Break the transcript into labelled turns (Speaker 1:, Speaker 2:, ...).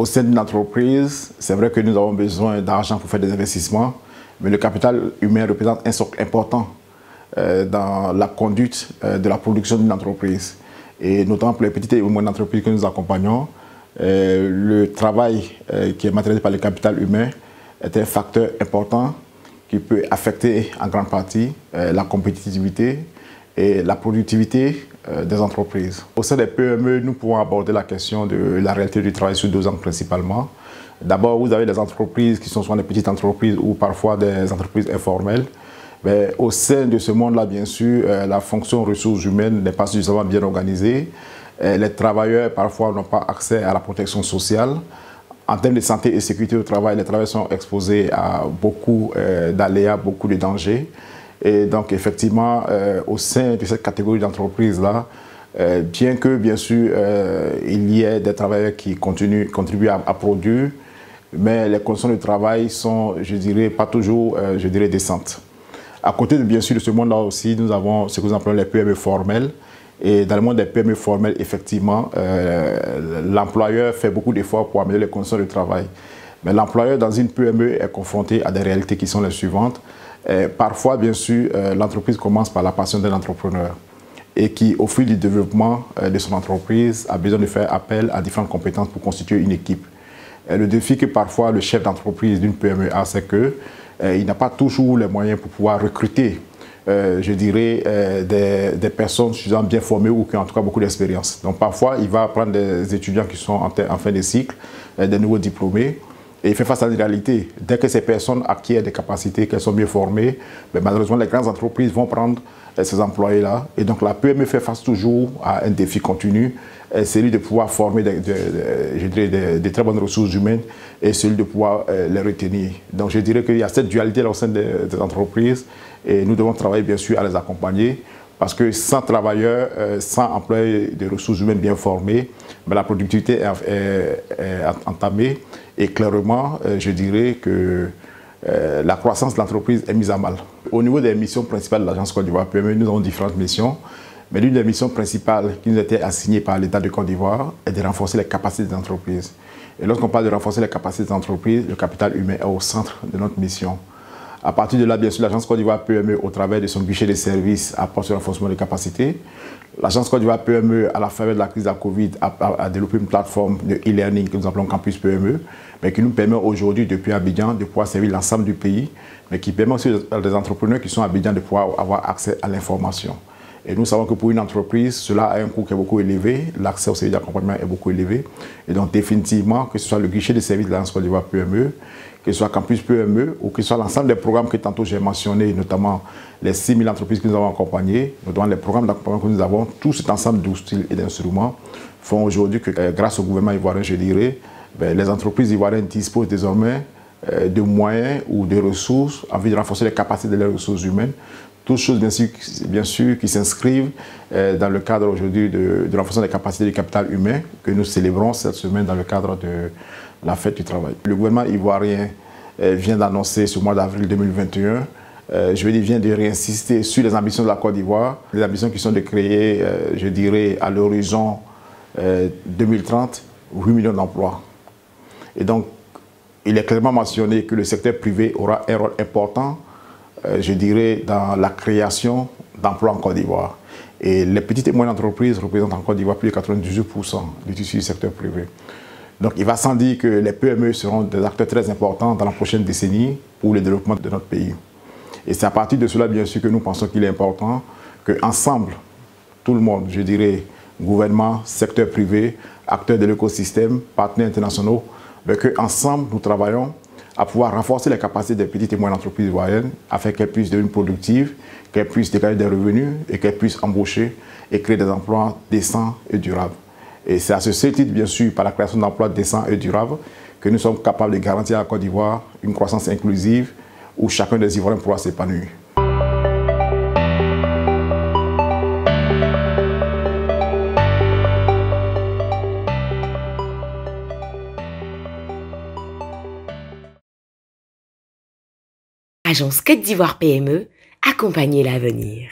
Speaker 1: sein d'une entreprise, c'est vrai que nous avons besoin d'argent pour faire des investissements, mais le capital humain représente un socle important dans la conduite de la production d'une entreprise. Et notamment pour les petites et moyennes entreprises que nous accompagnons, le travail qui est matérialisé par le capital humain est un facteur important qui peut affecter en grande partie la compétitivité et la productivité des entreprises. Au sein des PME, nous pouvons aborder la question de la réalité du travail sous deux angles principalement. D'abord, vous avez des entreprises qui sont souvent des petites entreprises ou parfois des entreprises informelles. Mais au sein de ce monde-là, bien sûr, la fonction ressources humaines n'est pas suffisamment bien organisée. Les travailleurs, parfois, n'ont pas accès à la protection sociale. En termes de santé et sécurité au travail, les travailleurs sont exposés à beaucoup d'aléas, beaucoup de dangers. Et donc, effectivement, au sein de cette catégorie d'entreprises-là, bien que, bien sûr, il y ait des travailleurs qui contribuent à produire, mais les conditions de travail sont, je dirais, pas toujours, je dirais, décentes. À côté, bien sûr, de ce monde-là aussi, nous avons ce que nous appelons les PME formelles. Et dans le monde des PME formelles, effectivement, l'employeur fait beaucoup d'efforts pour améliorer les conditions de travail. Mais l'employeur dans une PME est confronté à des réalités qui sont les suivantes. Parfois, bien sûr, l'entreprise commence par la passion d'un entrepreneur et qui, au fil du développement de son entreprise, a besoin de faire appel à différentes compétences pour constituer une équipe. Le défi que parfois le chef d'entreprise d'une PME a, c'est qu'il n'a pas toujours les moyens pour pouvoir recruter, je dirais, des personnes suffisamment bien formées ou qui ont en tout cas beaucoup d'expérience. Donc parfois, il va prendre des étudiants qui sont en fin de cycle, des nouveaux diplômés, et il fait face à une réalité. Dès que ces personnes acquièrent des capacités, qu'elles sont bien formées, mais malheureusement, les grandes entreprises vont prendre ces employés-là. Et donc la PME fait face toujours à un défi continu, celui de pouvoir former des très bonnes ressources humaines et celui de pouvoir les retenir. Donc je dirais qu'il y a cette dualité-là au sein des entreprises et nous devons travailler bien sûr à les accompagner. Parce que sans travailleurs, sans employés de ressources humaines bien formés, la productivité est entamée et clairement, je dirais que la croissance de l'entreprise est mise à mal. Au niveau des missions principales de l'Agence Côte d'Ivoire PME, nous avons différentes missions, mais l'une des missions principales qui nous a été assignée par l'État de Côte d'Ivoire est de renforcer les capacités des entreprises. Et lorsqu'on parle de renforcer les capacités des entreprises, le capital humain est au centre de notre mission. À partir de là, bien sûr, l'Agence Côte d'Ivoire PME, au travers de son guichet de services, apporte ce renforcement des capacités. L'Agence Côte d'Ivoire PME, à la faveur de la crise de la Covid, a développé une plateforme de e-learning que nous appelons Campus PME, mais qui nous permet aujourd'hui, depuis Abidjan, de pouvoir servir l'ensemble du pays, mais qui permet aussi à des entrepreneurs qui sont à Abidjan de pouvoir avoir accès à l'information. Et nous savons que pour une entreprise, cela a un coût qui est beaucoup élevé, l'accès au service d'accompagnement est beaucoup élevé. Et donc définitivement, que ce soit le guichet de services de l'Agence Côte d'Ivoire PME, que ce soit Campus PME ou que ce soit l'ensemble des programmes que tantôt j'ai mentionnés, notamment les 6 000 entreprises que nous avons accompagnées, notamment les programmes d'accompagnement que nous avons, tout cet ensemble d'outils et d'instruments font aujourd'hui que grâce au gouvernement ivoirien, je dirais, les entreprises ivoiriennes disposent désormais de moyens ou de ressources en vue de renforcer les capacités de leurs ressources humaines. Toutes choses bien sûr qui s'inscrivent dans le cadre aujourd'hui de renforcement des capacités du capital humain que nous célébrons cette semaine dans le cadre de la fête du travail. Le gouvernement ivoirien vient d'annoncer ce mois d'avril 2021, vient de réinsister sur les ambitions de la Côte d'Ivoire, les ambitions qui sont de créer, je dirais, à l'horizon 2030, 8 millions d'emplois. Et donc, il est clairement mentionné que le secteur privé aura un rôle important, je dirais, dans la création d'emplois en Côte d'Ivoire. Et les petites et moyennes entreprises représentent en Côte d'Ivoire plus de 98% du tissu du secteur privé. Donc il va sans dire que les PME seront des acteurs très importants dans la prochaine décennie pour le développement de notre pays. Et c'est à partir de cela, bien sûr, que nous pensons qu'il est important qu'ensemble, tout le monde, je dirais, gouvernement, secteur privé, acteurs de l'écosystème, partenaires internationaux, qu'ensemble, nous travaillons à pouvoir renforcer les capacités des petites et moyennes entreprises ivoiriennes afin qu'elles puissent devenir productives, qu'elles puissent dégager des revenus et qu'elles puissent embaucher et créer des emplois décents et durables. Et c'est à ce seul titre, bien sûr, par la création d'emplois décents et durables, que nous sommes capables de garantir à la Côte d'Ivoire une croissance inclusive où chacun des Ivoiriens pourra s'épanouir.
Speaker 2: Agence Côte d'Ivoire PME, accompagner l'avenir.